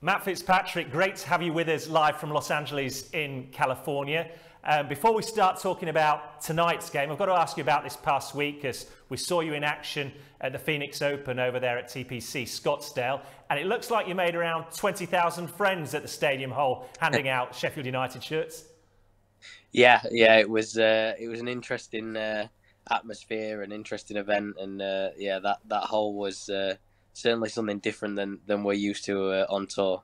Matt Fitzpatrick, great to have you with us live from Los Angeles in California. Before we start talking about tonight's game, I've got to ask you about this past week, because we saw you in action at the Phoenix Open over there at TPC Scottsdale, and it looks like you made around 20,000 friends at the Stadium Hole handing out Sheffield United shirts. Yeah, it was an interesting atmosphere, an interesting event, and that hole was certainly something different than we're used to on tour.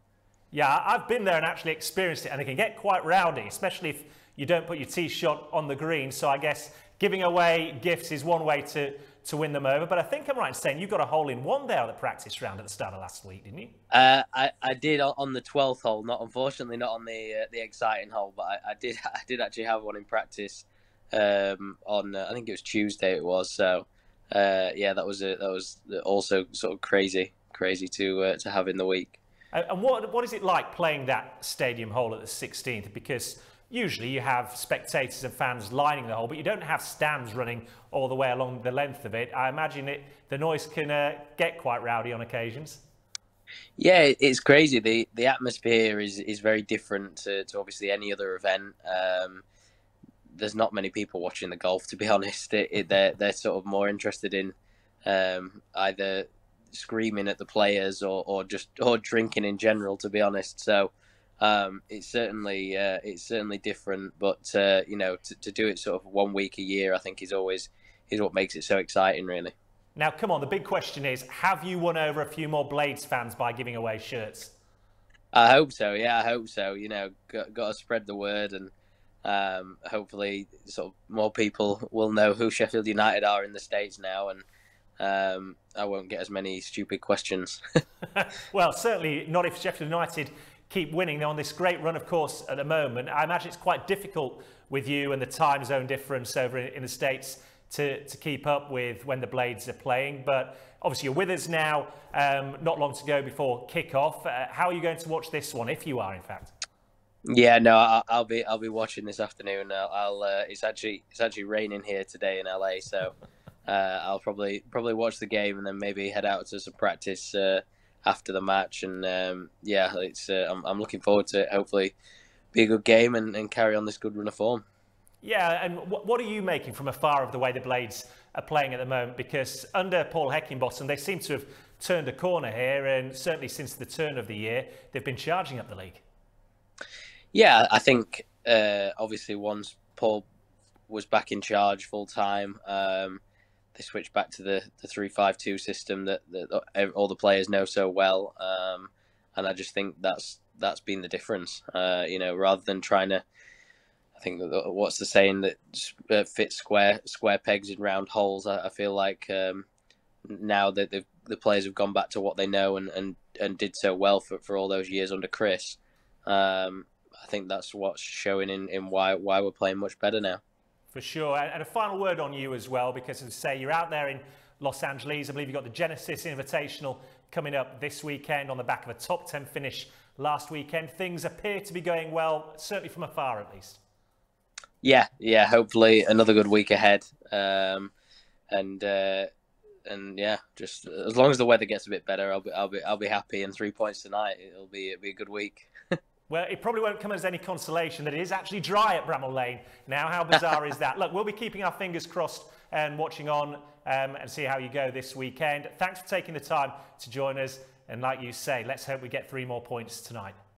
Yeah, I've been there and actually experienced it, and it can get quite rowdy, especially if you don't put your tee shot on the green. So I guess giving away gifts is one way to win them over. But I think I'm right in saying you got a hole in one there at the practice round at the start of last week, didn't you? I did on the 12th hole, unfortunately not on the exciting hole, but I did actually have one in practice on I think it was Tuesday. It was so. That was also sort of crazy to have in the week. And what is it like playing that Stadium Hole at the 16th? Because usually you have spectators and fans lining the hole, but you don't have stands running all the way along the length of it. I imagine the noise can get quite rowdy on occasions. Yeah, it's crazy. The atmosphere is very different to obviously any other event. There's not many people watching the golf, to be honest. They're sort of more interested in either screaming at the players or drinking in general, to be honest. So it's certainly different. But to do it sort of 1 week a year, I think is what makes it so exciting, really. Now, come on. The big question is: have you won over a few more Blades fans by giving away shirts? I hope so. Yeah, I hope so. Got to spread the word, and hopefully sort of more people will know who Sheffield United are in the States now, and I won't get as many stupid questions. Well, certainly not if Sheffield United keep winning. They're on this great run, of course, at the moment. I imagine it's quite difficult with you and the time zone difference over in the States to keep up with when the Blades are playing. But obviously you're with us now, not long to go before kick-off. How are you going to watch this one, if you are, in fact? Yeah, no, I'll be watching this afternoon. It's actually raining here today in LA, so I'll probably watch the game and then maybe head out to some practice after the match. And I'm looking forward to it. Hopefully, be a good game and carry on this good run of form. Yeah, and what are you making from afar of the way the Blades are playing at the moment? Because under Paul Heckingbottom, they seem to have turned a corner here, and certainly since the turn of the year, they've been charging up the league. Yeah, I think obviously once Paul was back in charge full time, they switched back to the 3-5-2 system that all the players know so well, and I just think that's been the difference. Rather than trying to, I think what's the saying that fits square pegs in round holes. I feel like now that the players have gone back to what they know and did so well for all those years under Chris. I think that's what's showing in why we're playing much better now. For sure. And a final word on you as well, because as I say, you're out there in Los Angeles. I believe you've got the Genesis Invitational coming up this weekend on the back of a top 10 finish last weekend. Things appear to be going well, certainly from afar at least. Yeah. Hopefully another good week ahead. And yeah, just as long as the weather gets a bit better, I'll be happy. And 3 points tonight, it'll be a good week. Well, it probably won't come as any consolation that it is actually dry at Bramall Lane now. How bizarre is that? Look, we'll be keeping our fingers crossed and watching on and see how you go this weekend. Thanks for taking the time to join us. And like you say, let's hope we get 3 more points tonight.